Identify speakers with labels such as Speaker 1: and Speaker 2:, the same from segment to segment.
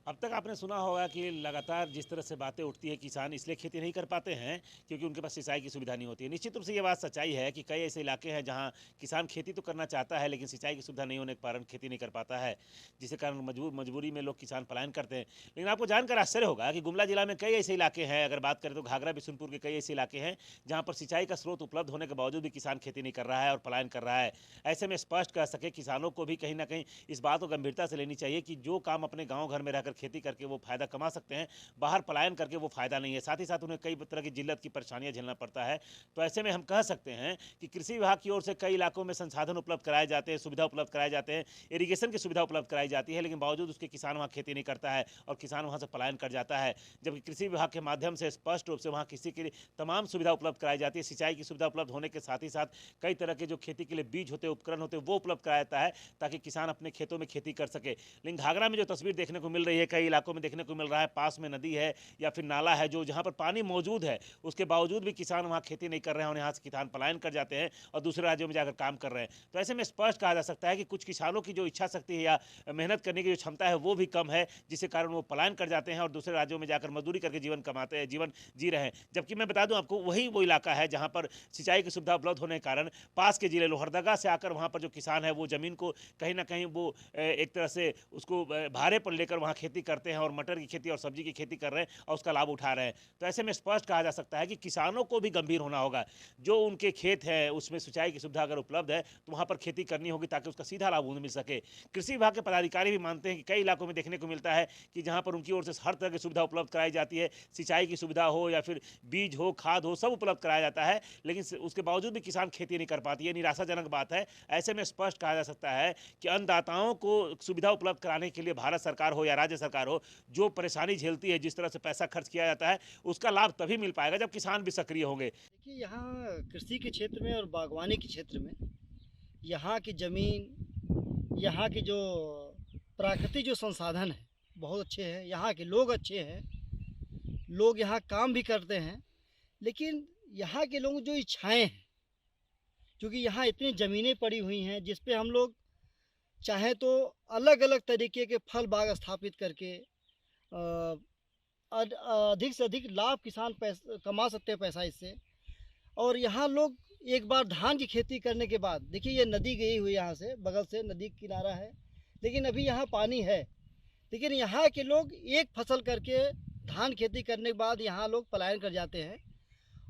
Speaker 1: अब तक आपने सुना होगा कि लगातार जिस तरह से बातें उठती है, किसान इसलिए खेती नहीं कर पाते हैं क्योंकि उनके पास सिंचाई की सुविधा नहीं होती है। निश्चित रूप से ये बात सच्चाई है कि कई ऐसे इलाके हैं जहां किसान खेती तो करना चाहता है लेकिन सिंचाई की सुविधा नहीं होने के कारण खेती नहीं कर पाता है, जिसके कारण मजबूरी में लोग किसान पलायन करते हैं। लेकिन आपको जानकर आश्चर्य होगा कि गुमला जिला में कई ऐसे इलाके हैं, अगर बात करें तो घाघरा बिशुनपुर के कई ऐसे इलाके हैं जहाँ पर सिंचाई का स्रोत उपलब्ध होने के बावजूद भी किसान खेती नहीं कर रहा है और पलायन कर रहा है। ऐसे में स्पष्ट कह सके किसानों को भी कहीं ना कहीं इस बात को गंभीरता से लेनी चाहिए कि जो काम अपने गाँव घर में रहकर खेती करके वो फायदा कमा सकते हैं, बाहर पलायन करके वो फायदा नहीं है। साथ ही साथ उन्हें कई तरह की जिल्लत की परेशानियां झेलना पड़ता है। तो ऐसे में हम कह सकते हैं कि कृषि विभाग की ओर से कई इलाकों में संसाधन उपलब्ध कराए जाते हैं, सुविधा उपलब्ध कराए जाते हैं, इरीगेशन की सुविधा उपलब्ध कराई जाती है, लेकिन बावजूद उसके किसान वहाँ खेती नहीं करता है और किसान वहाँ से पलायन कर जाता है। जबकि कृषि विभाग के माध्यम से स्पष्ट रूप से वहाँ किसी के लिए तमाम सुविधा उपलब्ध कराई जाती है। सिंचाई की सुविधा उपलब्ध होने के साथ ही साथ कई तरह के जो खेती के लिए बीज होते हैं, उपकरण होते हैं, वो उपलब्ध कराया जाता है ताकि किसान अपने खेतों में खेती कर सके। लेकिन घाघरा में जो तस्वीर देखने को मिल रही है, कई इलाकों में देखने को मिल रहा है, पास में नदी है या फिर नाला है जो जहाँ पर पानी मौजूद है, उसके बावजूद भी किसान वहाँ खेती नहीं कर रहे हैं और यहाँ से किसान पलायन कर जाते हैं और दूसरे राज्यों में जाकर काम कर रहे हैं। तो ऐसे में स्पष्ट कहा जा सकता है कि कुछ किसानों की जो इच्छा शक्ति है या मेहनत करने की जो क्षमता है वो भी कम है, जिसके कारण वो पलायन कर जाते हैं और दूसरे राज्यों में जाकर मजदूरी करके जीवन कमाते हैं, जीवन जी रहे हैं। जबकि मैं बता दूं आपको, वही वो इलाका है जहाँ पर सिंचाई की सुविधा उपलब्ध होने के कारण पास के जिले लोहरदगा से आकर वहाँ पर जो किसान है वो ज़मीन को कहीं ना कहीं वो एक तरह से उसको भाड़े पर लेकर वहाँ खेती करते हैं और मटर की खेती और सब्जी की खेती कर रहे हैं और उसका लाभ उठा रहे हैं। तो ऐसे में स्पष्ट कहा जा सकता है कि किसानों को भी गंभीर होना होगा। जो उनके खेत है उसमें सिंचाई की सुविधा अगर उपलब्ध है तो वहाँ पर खेती करनी होगी ताकि उसका सीधा लाभ उन्हें मिल सके। कृषि विभाग के पदाधिकारी भी मानते हैं कि कई इलाकों में देखने को मिलता है कि जहाँ पर उनकी ओर से हर तरह की सुविधा उपलब्ध कराई जाती है, सिंचाई की सुविधा हो या फिर बीज हो, खाद हो, सब उपलब्ध कराया जाता है, लेकिन उसके बावजूद भी किसान खेती नहीं कर पाती है। निराशाजनक बात है। ऐसे में स्पष्ट कहा जा सकता है कि अन्नदाताओं को सुविधा उपलब्ध कराने के लिए भारत सरकार हो या राज्य सरकार हो, जो परेशानी झेलती है, जिस तरह से पैसा खर्च किया जाता है, उसका लाभ तभी मिल पाएगा जब किसान भी सक्रिय होंगे।
Speaker 2: देखिए, यहाँ कृषि के क्षेत्र में और बागवानी के क्षेत्र में यहाँ की ज़मीन, यहाँ की जो प्राकृतिक जो संसाधन है बहुत अच्छे हैं, यहाँ के लोग अच्छे हैं, लोग यहाँ काम भी करते हैं, लेकिन यहाँ के लोगों जो इच्छाएं हैं, क्योंकि यहाँ इतनी ज़मीनें पड़ी हुई हैं जिस पे हम लोग चाहें तो अलग अलग तरीके के फल बाग स्थापित करके अधिक से अधिक लाभ किसान कमा सकते हैं पैसा इससे। और यहाँ लोग एक बार धान की खेती करने के बाद, देखिए ये नदी गई हुई यहाँ से, बगल से नदी किनारा है, लेकिन अभी यहाँ पानी है, लेकिन यहाँ के लोग एक फसल करके धान खेती करने के बाद यहाँ लोग पलायन कर जाते हैं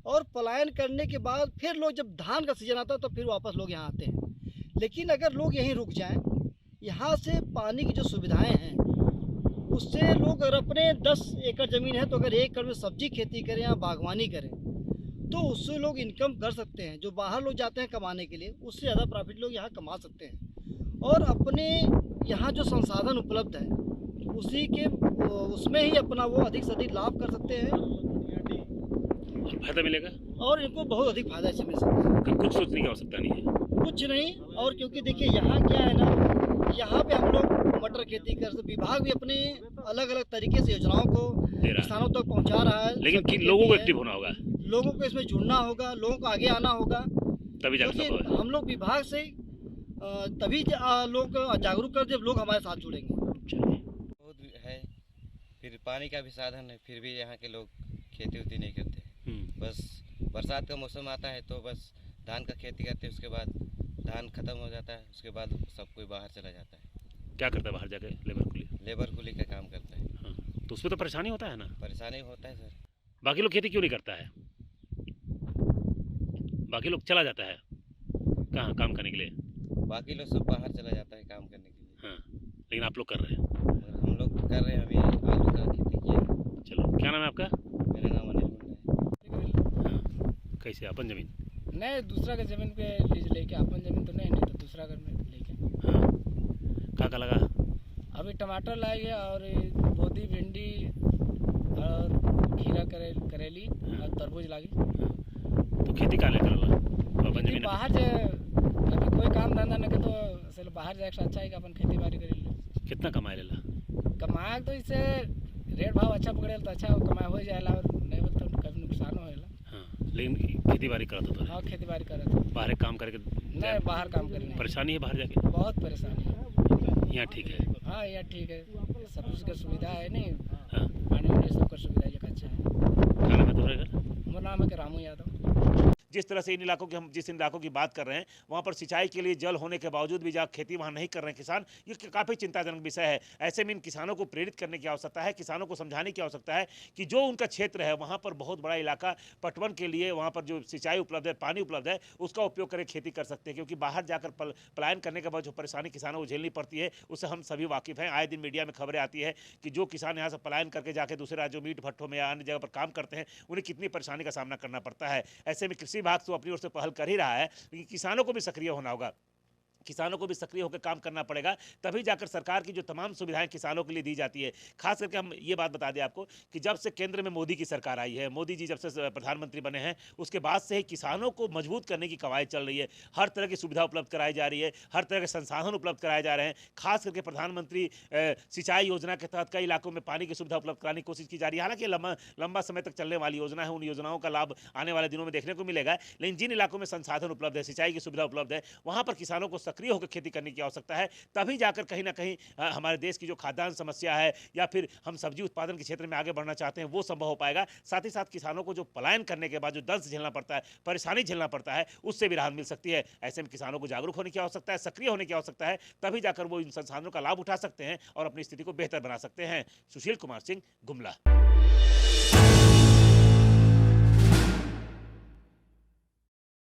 Speaker 2: और पलायन करने के बाद फिर लोग जब धान का सीजन आता है तो फिर वापस लोग यहाँ आते हैं। लेकिन अगर लोग यहीं रुक जाएं, यहाँ से पानी की जो सुविधाएं हैं उससे लोग अगर अपने 10 एकड़ ज़मीन है तो अगर 1 एकड़ में सब्जी खेती करें या बागवानी करें तो उससे लोग इनकम कर सकते हैं। जो बाहर लोग जाते हैं कमाने के लिए, उससे ज़्यादा प्रॉफिट लोग यहाँ कमा सकते हैं और अपने यहाँ जो संसाधन उपलब्ध है उसी के उसमें ही अपना वो अधिक से अधिक लाभ कर सकते हैं,
Speaker 1: फायदा मिलेगा
Speaker 2: और इनको बहुत अधिक फायदा इससे मिल सकता है।
Speaker 1: कुछ सोचने की आवश्यकता नहीं है,
Speaker 2: कुछ नहीं। और क्योंकि देखिए यहाँ क्या है ना, यहाँ पे हम लोग मटर खेती कर सकते, विभाग भी अपने अलग अलग तरीके से योजनाओं को किसानों तक पहुँचा रहा है,
Speaker 1: लेकिन लोगों को एक्टिव होना होगा,
Speaker 2: लोगों को इसमें जुड़ना होगा, लोगों को आगे आना होगा,
Speaker 1: तभी
Speaker 2: क्योंकि हम लोग विभाग से तभी लोग जागरूक कर जब लोग हमारे साथ जुड़ेंगे।
Speaker 3: बहुत है, फिर पानी का भी साधन है, फिर भी यहाँ के लोग खेती उती नहीं करते। बस बरसात का मौसम आता है तो बस धान का खेती करते हैं, उसके बाद धान खत्म हो जाता है, उसके बाद सब कोई बाहर चला जाता है।
Speaker 1: क्या करता है बाहर जाके? लेबर कुली
Speaker 3: का काम करता है।
Speaker 1: हाँ, तो उसमें तो परेशानी होता है ना?
Speaker 3: परेशानी होता है सर।
Speaker 1: बाकी लोग खेती क्यों नहीं करता है? बाकी लोग चला जाता है कहाँ काम करने के लिए?
Speaker 3: बाकी लोग सब बाहर चला जाता है काम करने के लिए।
Speaker 1: हाँ, लेकिन आप लोग कर रहे हैं?
Speaker 3: हम लोग कर रहे हैं, अभी आलू का खेती किया।
Speaker 1: चलो, क्या नाम है आपका?
Speaker 3: मेरा नाम अनिल मुंडा है।
Speaker 1: हाँ, कैसे अपन जमीन?
Speaker 4: नहीं, दूसरा के जमीन पे लीज लेके, अपन जमीन तो नहीं तो दूसरा घर में लेके।
Speaker 1: हाँ, क्या लगा?
Speaker 4: अभी टमाटर लाएंगे और बोदी, भिंडी और खीरा, करेली और तरबूज लागी।
Speaker 1: तो खेती कहाँ लेकर अपन जमीन?
Speaker 4: बाहर जे अभी कोई काम धंधा नहीं तो चलो बाहर जाए अच्छा है कि अपन खेती बाड़ी करे ले।
Speaker 1: कितना कमाए लेला?
Speaker 4: कमाए तो इससे रेट भाव अच्छा पकड़े तो अच्छा कमाए हो जाएगा, और नहीं बोल तो कभी नुकसान होएगा।
Speaker 1: हाँ, लेकिन खेती बाड़ी करता तो?
Speaker 4: हाँ, खेती बाड़ी करता।
Speaker 1: बाहर काम करके?
Speaker 4: नहीं, बाहर काम करेंगे।
Speaker 1: परेशानी है बाहर जाके?
Speaker 4: बहुत परेशानी है।
Speaker 1: यहाँ ठीक है?
Speaker 4: हाँ, यहाँ ठीक है। सब चीज़ का सुविधा है नहीं,
Speaker 1: हाँ।
Speaker 4: पानी वानी सबका सुविधा एक अच्छा है।
Speaker 1: क्या नाम है तुम्हारे घर?
Speaker 4: मेरा नाम है रामू यादव।
Speaker 1: जिस तरह से इन इलाकों की हम जिस इलाकों की बात कर रहे हैं वहाँ पर सिंचाई के लिए जल होने के बावजूद भी जहाँ खेती वहाँ नहीं कर रहे हैं किसान, ये काफ़ी चिंताजनक विषय है। ऐसे में इन किसानों को प्रेरित करने की आवश्यकता है, किसानों को समझाने की आवश्यकता है कि जो उनका क्षेत्र है वहाँ पर बहुत बड़ा इलाका पटवन के लिए, वहाँ पर जो सिंचाई उपलब्ध है, पानी उपलब्ध है, उसका उपयोग करके खेती कर सकते हैं। क्योंकि बाहर जाकर पलायन करने के बाद जो परेशानी किसानों को झेलनी पड़ती है उससे हम सभी वाकिफ़ हैं। आए दिन मीडिया में खबरें आती है कि जो किसान यहाँ से पलायन करके जाके दूसरे राज्यों मीट भट्टों में या अन्य जगह पर काम करते हैं उन्हें कितनी परेशानी का सामना करना पड़ता है। ऐसे में कृषि विभाग तो अपनी ओर से पहल कर ही रहा है, लेकिन किसानों को भी सक्रिय होना होगा, किसानों को भी सक्रिय होकर काम करना पड़ेगा, तभी जाकर सरकार की जो तमाम सुविधाएं किसानों के लिए दी जाती है। खास करके हम ये बात बता दें आपको कि जब से केंद्र में मोदी की सरकार आई है, मोदी जी जब से प्रधानमंत्री बने हैं, उसके बाद से ही किसानों को मजबूत करने की कवायद चल रही है। हर तरह की सुविधा उपलब्ध कराई जा रही है, हर तरह के संसाधन उपलब्ध कराए जा रहे हैं। खास करके प्रधानमंत्री सिंचाई योजना के तहत कई इलाकों में पानी की सुविधा उपलब्ध कराने की कोशिश की जा रही है। हालांकि लंबा समय तक चलने वाली योजना है, उन योजनाओं का लाभ आने वाले दिनों में देखने को मिलेगा, लेकिन जिन इलाकों में संसाधन उपलब्ध है, सिंचाई की सुविधा उपलब्ध है, वहाँ पर किसानों को सक्रिय होकर खेती करने की आवश्यकता है। तभी जाकर कहीं ना कहीं हमारे देश की जो खाद्यान्न समस्या है या फिर हम सब्जी उत्पादन के क्षेत्र में आगे बढ़ना चाहते हैं वो संभव हो पाएगा। साथ ही साथ किसानों को जो पलायन करने के बाद जो दंश झेलना पड़ता है, परेशानी झेलना पड़ता है, उससे भी राहत मिल सकती है। ऐसे में किसानों को जागरूक होने की आवश्यकता है, सक्रिय होने की आवश्यकता है, तभी जाकर वो इन संसाधनों का लाभ उठा सकते हैं और अपनी स्थिति को बेहतर बना सकते हैं। सुशील कुमार सिंह, गुमला।